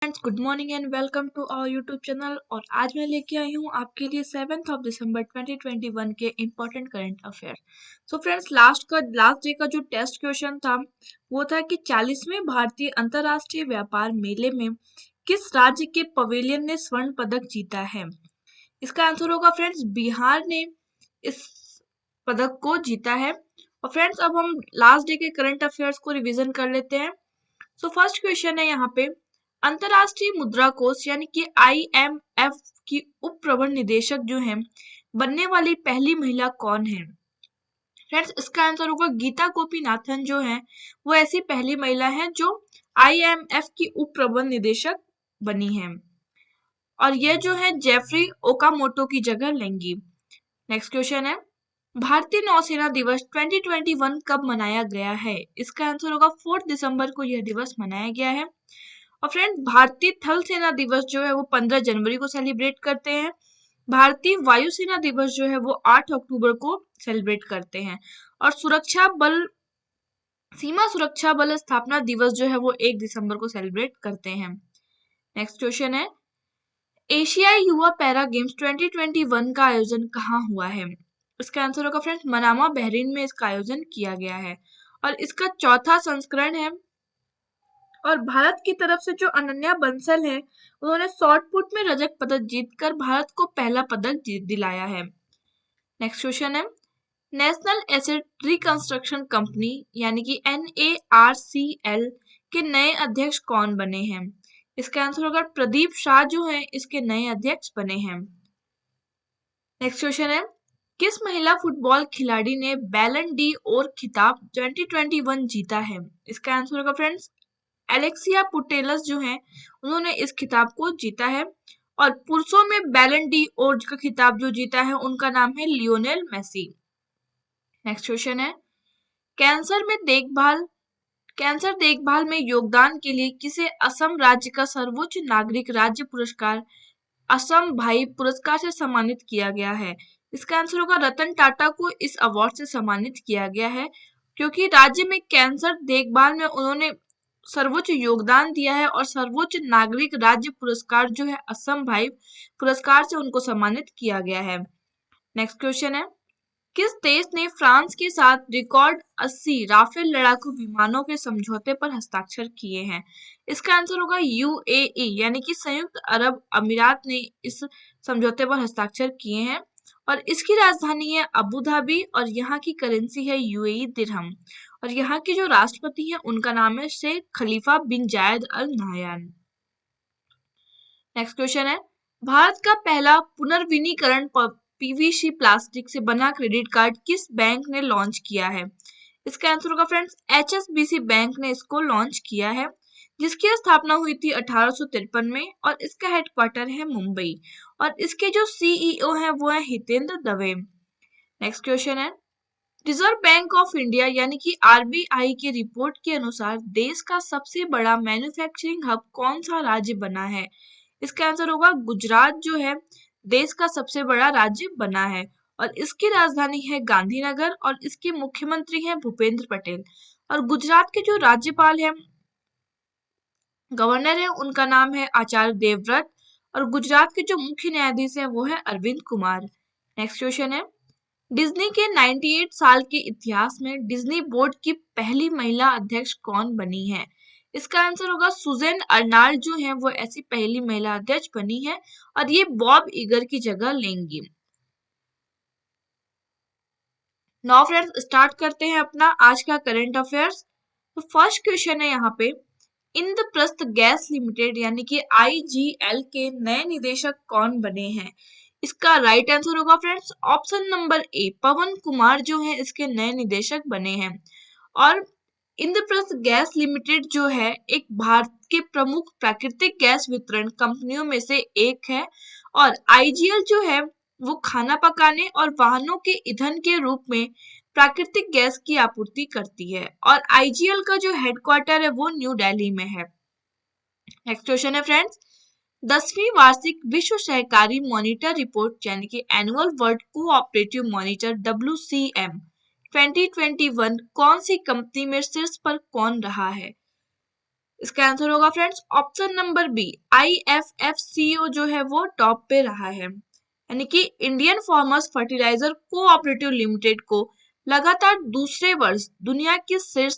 Friends, good morning and welcome to our YouTube channel. और आज मैं लेके आई हूँ आपके लिए 7 दिसंबर 2021 के important current affair. So friends, last day का जो टेस्ट क्वेश्चन था वो था कि 40वें भारतीय अंतर्राष्ट्रीय व्यापार मेले में किस राज्य के पवेलियन ने स्वर्ण पदक जीता है। इसका आंसर होगा फ्रेंड्स, बिहार ने इस पदक को जीता है। और फ्रेंड्स, अब हम लास्ट डे के करंट अफेयर्स को रिवीजन कर लेते हैं। सो फर्स्ट क्वेश्चन है यहाँ पे, अंतरराष्ट्रीय मुद्रा कोष यानी कि IMF की उप प्रबंध निदेशक जो है बनने वाली पहली महिला कौन है। फ्रेंड्स, इसका आंसर होगा गीता गोपीनाथन जो है वो ऐसी पहली महिला है जो IMF की उप प्रबंध निदेशक बनी है, और ये जो है जेफरी ओकामोटो की जगह लेंगी। नेक्स्ट क्वेश्चन है, भारतीय नौसेना दिवस 2021 कब मनाया गया है। इसका आंसर होगा 4 दिसंबर को यह दिवस मनाया गया है। और फ्रेंड, भारतीय थल सेना दिवस जो है वो 15 जनवरी को सेलिब्रेट करते हैं। भारतीय वायुसेना दिवस जो है वो 8 अक्टूबर को सेलिब्रेट करते हैं। और सीमा सुरक्षा बल स्थापना दिवस जो है वो 1 दिसंबर को सेलिब्रेट करते हैं। नेक्स्ट क्वेश्चन है, एशियाई युवा पैरा गेम्स 2021 का आयोजन कहाँ हुआ है। इसका आंसर होगा फ्रेंड्स, मनामा बहरीन में इसका आयोजन किया गया है और इसका चौथा संस्करण है। और भारत की तरफ से जो अनन्या बंसल है उन्होंने शॉर्ट पुट में रजत पदक जीतकर भारत को पहला पदक दिलाया है। नेक्स्ट क्वेश्चन है, नेशनल एसेट रिकंस्ट्रक्शन कंपनी यानी कि NARCL के नए अध्यक्ष कौन बने हैं। इसका आंसर होगा प्रदीप शाह जो है इसके नए अध्यक्ष बने हैं। नेक्स्ट क्वेश्चन है, किस महिला फुटबॉल खिलाड़ी ने बैलन डी और खिताब 2021 जीता है। इसका आंसर होगा फ्रेंड्स, एलेक्सिया पुटेलस जो है उन्होंने इस खिताब को जीता है। और पुरुषों में बैलन डी और का खिताब जो जीता है उनका नाम है लियोनेल मेसी। नेक्स्ट क्वेश्चन है, कैंसर देखभाल में योगदान के लिए किसे असम राज्य का सर्वोच्च नागरिक राज्य पुरस्कार असम भाई पुरस्कार से सम्मानित किया गया है। इसका आंसर होगा रतन टाटा को इस अवार्ड से सम्मानित किया गया है क्योंकि राज्य में कैंसर देखभाल में उन्होंने सर्वोच्च योगदान दिया है और सर्वोच्च नागरिक राज्य पुरस्कार जो है असम भाई पुरस्कार से उनको सम्मानित किया गया है। नेक्स्ट क्वेश्चन है, किस देश ने फ्रांस के साथ रिकॉर्ड 80 राफेल लड़ाकू विमानों के समझौते पर हस्ताक्षर किए हैं। इसका आंसर होगा UAE यानी कि संयुक्त अरब अमीरात ने इस समझौते पर हस्ताक्षर किए हैं और इसकी राजधानी है अबू धाबी और यहाँ की करेंसी है UAE दिरहम। और यहाँ के जो राष्ट्रपति हैं उनका नाम है शेख खलीफा बिन जायद अल नाहयान। नेक्स्ट क्वेश्चन है, भारत का पहला पुनर्विनीकरण PVC प्लास्टिक से बना क्रेडिट कार्ड किस बैंक ने लॉन्च किया है। इसका आंसर होगा फ्रेंड्स, HSBC बैंक ने इसको लॉन्च किया है जिसकी स्थापना हुई थी 1853 में और इसका हेडक्वार्टर है मुंबई और इसके जो CEO हैं वो है हितेंद्र दवे। नेक्स्ट क्वेश्चन है, रिजर्व बैंक ऑफ इंडिया यानी कि RBI की रिपोर्ट के अनुसार देश का सबसे बड़ा मैन्युफैक्चरिंग हब कौन सा राज्य बना है। इसका आंसर होगा गुजरात जो है देश का सबसे बड़ा राज्य बना है और इसकी राजधानी है गांधीनगर और इसके मुख्यमंत्री हैं भूपेंद्र पटेल। और गुजरात के जो राज्यपाल हैं गवर्नर है उनका नाम है आचार्य देवव्रत और गुजरात के जो मुख्य न्यायाधीश हैं वो है अरविंद कुमार। नेक्स्ट क्वेश्चन है, डिज्नी के 98 साल के इतिहास में डिज्नी बोर्ड की पहली महिला अध्यक्ष कौन बनी है। इसका आंसर होगा सुजेन अर्नाल्ड जो है वो ऐसी पहली महिला अध्यक्ष बनी है और ये बॉब इगर की जगह लेंगी। नाउ फ्रेंड्स, स्टार्ट करते हैं अपना आज का करंट अफेयर्स। तो फर्स्ट क्वेश्चन है यहाँ पे, इंद्रप्रस्थ गैस लिमिटेड यानी कि IGL के नए निदेशक कौन बने हैं। इसका राइट आंसर होगा फ्रेंड्स ऑप्शन नंबर A, पवन कुमार जो है इसके नए निदेशक बने हैं। और इंद्रप्रस्थ गैस लिमिटेड जो है एक भारत के प्रमुख प्राकृतिक गैस वितरण कंपनियों में से एक है और IGL जो है वो खाना पकाने और वाहनों के ईंधन के रूप में प्राकृतिक गैस की आपूर्ति करती है और IGL का जो हेडक्वार्टर है वो न्यू दिल्ली में है। नेक्स्ट क्वेश्चन है फ्रेंड्स, 10वीं वार्षिक विश्व सहकारी मॉनिटर रिपोर्ट यानी कि annual world cooperative monitor WCM 2021 कौन सी कंपनी में शीर्ष पर कौन रहा है। इसका आंसर होगा friends option number B, IFFCO जो है वो टॉप पे रहा है। यानी कि Indian farmers fertiliser cooperative limited को लगातार दूसरे वर्ष दुनिया की शीर्ष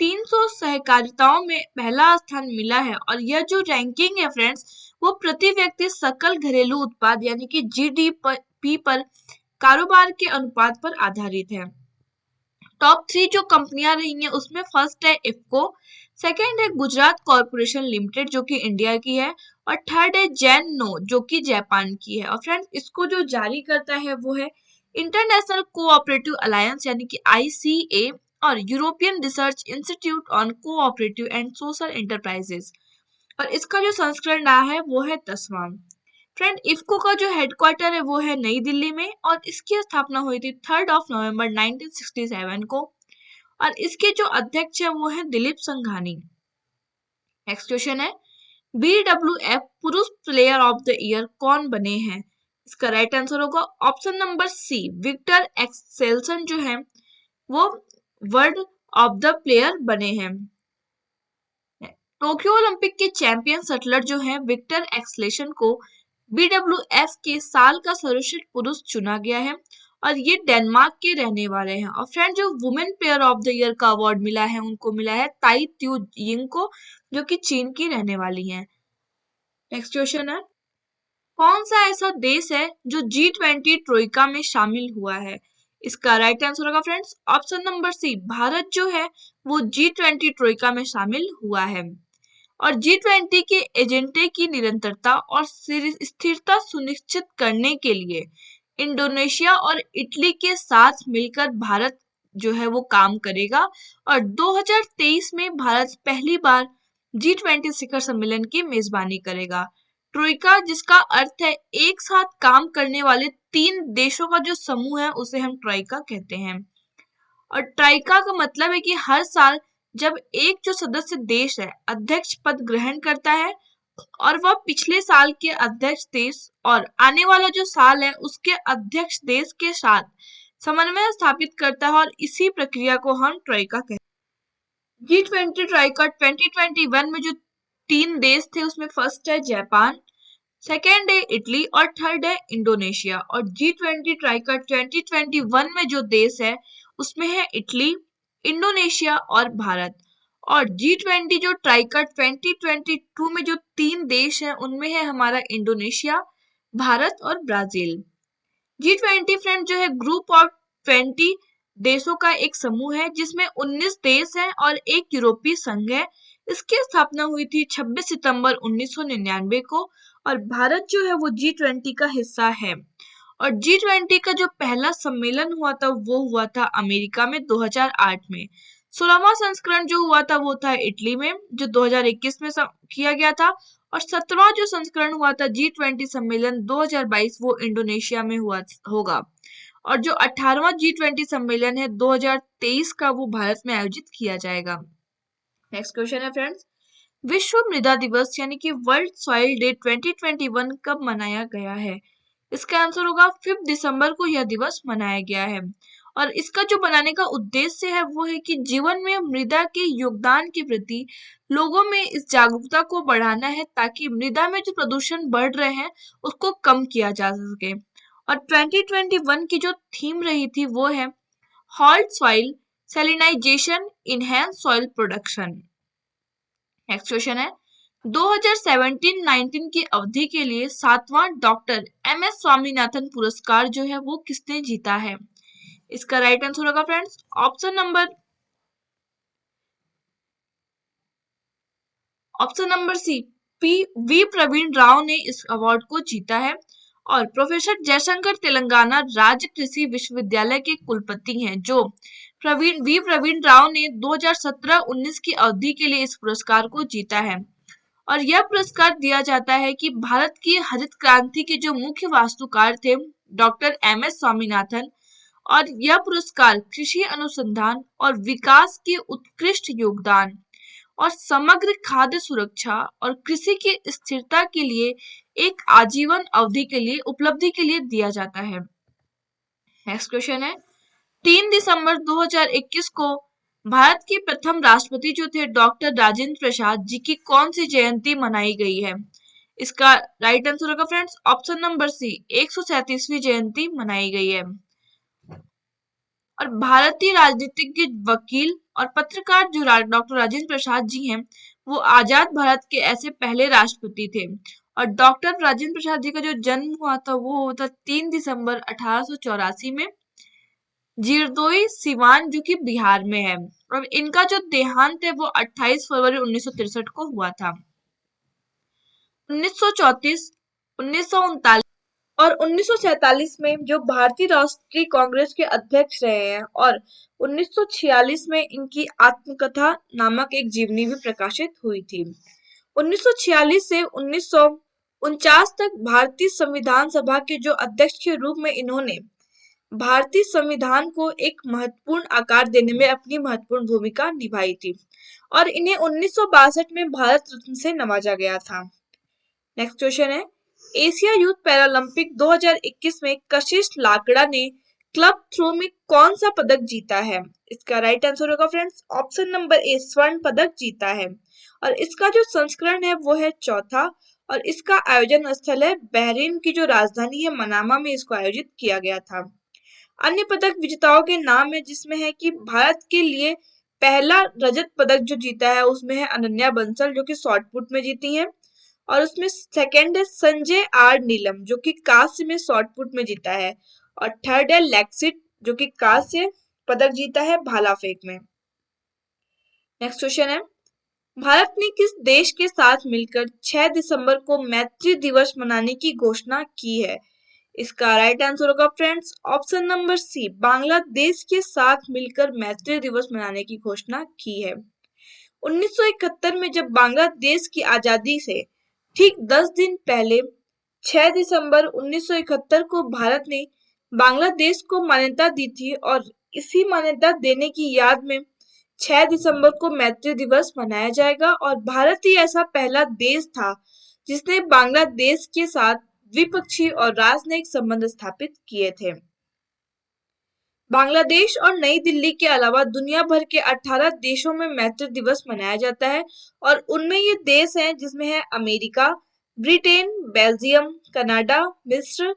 300 सहकारिताओं में पहला स्थान मिला है। और यह जो रैंकिंग है फ्रेंड्स, वो प्रति व्यक्ति सकल घरेलू उत्पाद यानी कि GDP पर कारोबार के अनुपात पर आधारित है। टॉप 3 जो कंपनियां रही हैं उसमें फर्स्ट है इफको, सेकंड है गुजरात कॉर्पोरेशन लिमिटेड जो कि इंडिया की है, और थर्ड है जैन नो जो कि जापान की है। और फ्रेंड्स इसको जो जारी करता है वो है इंटरनेशनल कोऑपरेटिव अलायंस यानी कि ICA और European research institute on cooperative and social enterprises. और इसका जो संस्करण रहा है वो है 10वां। फ्रेंड इफको का जो हेडक्वार्टर है वो है नई दिल्ली में और इसकी स्थापना हुई थी 3 नवंबर 1967 को। और इसके जो अध्यक्ष है वो है दिलीप संघानी। नेक्स्ट क्वेश्चन है BWF पुरुष प्लेयर ऑफ द ईयर कौन बने हैं? इसका राइट आंसर होगा option number C, Viktor Axelsen जो है वो वर्ल्ड ऑफ द प्लेयर बने हैं। टोक्यो ओलंपिक के चैंपियन शटलर जो है विक्टर एक्सेल्सन को BWF के साल का सर्वश्रेष्ठ पुरुष चुना गया है और ये डेनमार्क के रहने वाले हैं। और फ्रेंड जो women player of the year का अवार्ड मिला है उनको मिला है ताई त्यू यिंग को जो कि चीन की रहने वाली हैं। नेक्स्ट क्वेश्चन है कौन सा ऐसा देश है जो G20 ट्रोइका में शामिल हुआ है? इसका राइट आंसर होगा friends option number C, Bharat जो है वो G20 ट्रोइका में शामिल हुआ है। और G20 के एजेंडे की निरंतरता और स्थिरता सुनिश्चित करने के लिए इंडोनेशिया और इटली के साथ मिलकर भारत जो है वो काम करेगा। और 2023 में भारत पहली बार G20 शिखर सम्मेलन की मेजबानी करेगा। ट्रोइका जिसका अर्थ है एक साथ काम करने वाले 3 देशों का जो समूह है उसे हम ट्रोइका कहते हैं। और ट्राइका का मतलब है कि हर साल जब एक जो सदस्य देश है अध्यक्ष पद ग्रहण करता है और वह पिछले साल के अध्यक्ष देश और आने वाला जो साल है उसके अध्यक्ष देश के साथ समन्वय स्थापित करता है और इसी प्रक्रिया को हम ट्राइका कहते हैं। G20 ट्राइका 2021 में जो 3 देश थे उसमें फर्स्ट है जापान, सेकेंड है इटली और थर्ड है इंडोनेशिया। और G20 ट्राइका 2021 में जो देश है उसमें है इटली, इंडोनेशिया और भारत। और G20 जो ट्राइका 2022 में जो 3 देश हैं उनमें है हमारा इंडोनेशिया, भारत और ब्राजील। G20 फ्रेंड जो है ग्रुप ऑफ 20 देशों का एक समूह है जिसमें 19 देश हैं और एक यूरोपीय संघ है। इसकी स्थापना हुई थी 26 सितंबर 1999 को और भारत जो है वो G20 का हिस्सा है। और G20 का जो पहला सम्मेलन हुआ था वो हुआ था अमेरिका में 2008 में। 16वां संस्करण जो हुआ था वो था इटली में जो 2021 में किया गया था। और 17वां जो संस्करण हुआ था G20 सम्मेलन 2022 वो इंडोनेशिया में होगा। और जो 18वां G20 सम्मेलन है 2023 का वो भारत में आयोजित किया जाएगा। नेक्स्ट क्वेश्चन है फ्रेंड्स विश्व मृदा दिवस यानी कि वर्ल्ड सॉइल डे 2021 कब मनाया गया है? इसका आंसर होगा 5 दिसंबर को यह दिवस मनाया गया है। और इसका जो बनाने का उद्देश्य है वो है कि जीवन में मृदा के योगदान के प्रति लोगों में इस जागरूकता को बढ़ाना है ताकि मृदा में जो प्रदूषण बढ़ रहे हैं उसको कम किया जा सके। और 2021 की जो थीम रही थी वो है halt soil salinization enhance soil production. Next question है 2017-19 की अवधि के लिए 7वां डॉक्टर MS स्वामीनाथन पुरस्कार जो है वो किसने जीता है? इसका राइट आंसर होगा friends option number C, V Praveen Rao ने इस अवार्ड को जीता है। और प्रोफेसर जयशंकर तेलंगाना राज्य कृषि विश्वविद्यालय के कुलपति हैं जो वी प्रवीण राव ने 2017-19 की अवधि के लिए इस पुरस्कार को जीता है। और यह पुरस्कार दिया जाता है कि भारत की हरित क्रांति के जो मुख्य वास्तुकार थे डॉक्टर MS स्वामीनाथन। और यह पुरस्कार कृषि अनुसंधान और विकास के उत्कृष्ट योगदान और समग्र खाद्य सुरक्षा और कृषि की स्थिरता के लिए एक आजीवन अवधि के लिए उपलब्धि के लिए दिया जाता है। नेक्स्ट क्वेश्चन है 3 दिसंबर 2021 को भारत के प्रथम राष्ट्रपति जो थे डॉक्टर राजेंद्र प्रसाद जी की कौन सी जयंती मनाई गई है? इसका राइट आंसर होगा फ्रेंड्स ऑप्शन नंबर सी, 137वीं जयंती मनाई गई है। और भारतीय राजनीतिज्ञ, वकील और पत्रकार जो डॉक्टर राजेंद्र प्रसाद जी हैं, वो आजाद भारत के ऐसे पहले राष्ट्रपति थे। और डॉक्टर राजेंद्र प्रसाद जी का जो जन्म हुआ था वो हुआ था 3 दिसंबर 1884 में जीरदोई सिवान जो कि बिहार में है। और इनका जो देहांत है वो 28 फरवरी 1963 को हुआ था। 1934, 1939 और 1947 में जो भारतीय राष्ट्रीय कांग्रेस के अध्यक्ष रहे हैं। और 1946 में इनकी आत्मकथा नामक एक जीवनी भी प्रकाशित हुई थी। 1946 से 1949 तक भारतीय संविधान सभा के जो अध्यक्ष के रूप में इन्होंने भारतीय संविधान को एक महत्वपूर्ण आकार देने में अपनी महत्वपूर्ण भूमिका निभाई थी। और इन्हें 1962 में भारत रत्न से नवाजा गया था। नेक्स्ट क्वेश्चन है, एशिया यूथ पैरालंपिक 2021 में कशिश लाकड़ा ने क्लब थ्रो में कौन सा पदक जीता है? इसका राइट आंसर होगा फ्रेंड्स ऑप्शन नंबर ए, स्वर्ण पदक जीता है। और इसका जो संस्करण है वो है चौथा। और इसका आयोजन स्थल है बहरीन की जो राजधानी है मनामा में इसको आयोजित किया गया था। अन्य पदक विजेताओं के नाम है जिसमें है कि भारत के लिए पहला रजत पदक जो जीता है उसमें है अनन्या बंसल जो कि शॉटपुट में जीती हैं। और उसमें सेकंड है संजय आर नीलम जो कि कांस्य में शॉटपुट में जीता है। और थर्ड है लेक्सिट जो कि कांस्य पदक जीता है भाला फेंक में। नेक्स्ट क्वेश्चन है, भारत ने किस देश के साथ मिलकर 6 दिसंबर को मैत्री दिवस मनाने की घोषणा की है? इसका राइट आंसर होगा friends option number C, Bangladesh के साथ मिलकर मैत्री दिवस मनाने की घोषणा की है। 1971 में जब बांग्लादेश की आजादी से ठीक 10 दिन पहले 6 दिसंबर 1971 को भारत ने बांग्लादेश को मान्यता दी थी। और इसी मान्यता देने की याद में 6 दिसंबर को मैत्री दिवस मनाया जाएगा। और भारत ही ऐसा पहला देश था जिसने बांग्लादेश के साथ द्विपक्षीय और राजनयिक संबंध स्थापित किए थे। बांग्लादेश और नई दिल्ली के अलावा दुनिया भर के 18 देशों में मैत्री दिवस मनाया जाता है। और उनमें ये देश हैं जिसमें है अमेरिका, ब्रिटेन, बेल्जियम, कनाडा, मिस्र,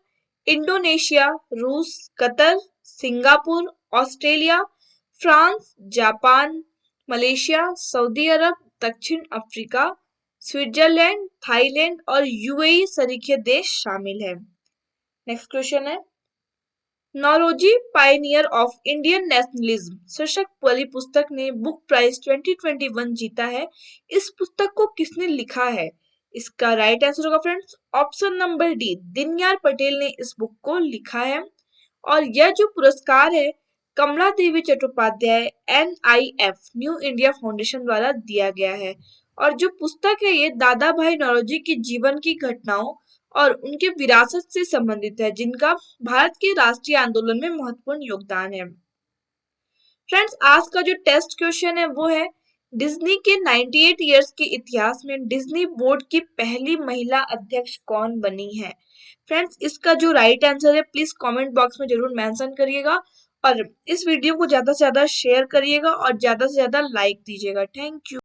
इंडोनेशिया, रूस, Qatar, Singapore, Australia, France, Japan, Malaysia, सऊदी अरब, दक्षिण अफ्रीका, स्विट्जरलैंड, थाईलैंड और यूएई सरीखे देश शामिल हैं। नेक्स्ट क्वेश्चन है, Naoroji pioneer of Indian nationalism शीर्षक वाली पुस्तक ने बुक प्राइज 2021 जीता है। इस पुस्तक को किसने लिखा है? इसका राइट आंसर होगा friends option number D, Dinyar Patel ने इस बुक को लिखा है। और यह जो पुरस्कार है Kamala Devi Chattopadhyay NIF New India Foundation द्वारा दिया गया है। और जो पुस्तक है ये दादा भाई नौरोजी के जीवन की घटनाओं और उनके विरासत से संबंधित है जिनका भारत के राष्ट्रीय आंदोलन में महत्वपूर्ण योगदान है। फ्रेंड्स आज का जो टेस्ट क्वेश्चन है वो है, डिज्नी के 98 इयर्स के इतिहास में डिज्नी बोर्ड की पहली महिला अध्यक्ष कौन बनी है? फ्रेंड्स इसका जो राइट आंसर है प्लीज कमेंट बॉक्स में जरूर मेंशन करिएगा। और इस वीडियो को ज्यादा से ज्यादा शेयर करिएगा और ज्यादा से ज्यादा लाइक दीजिएगा। Thank you.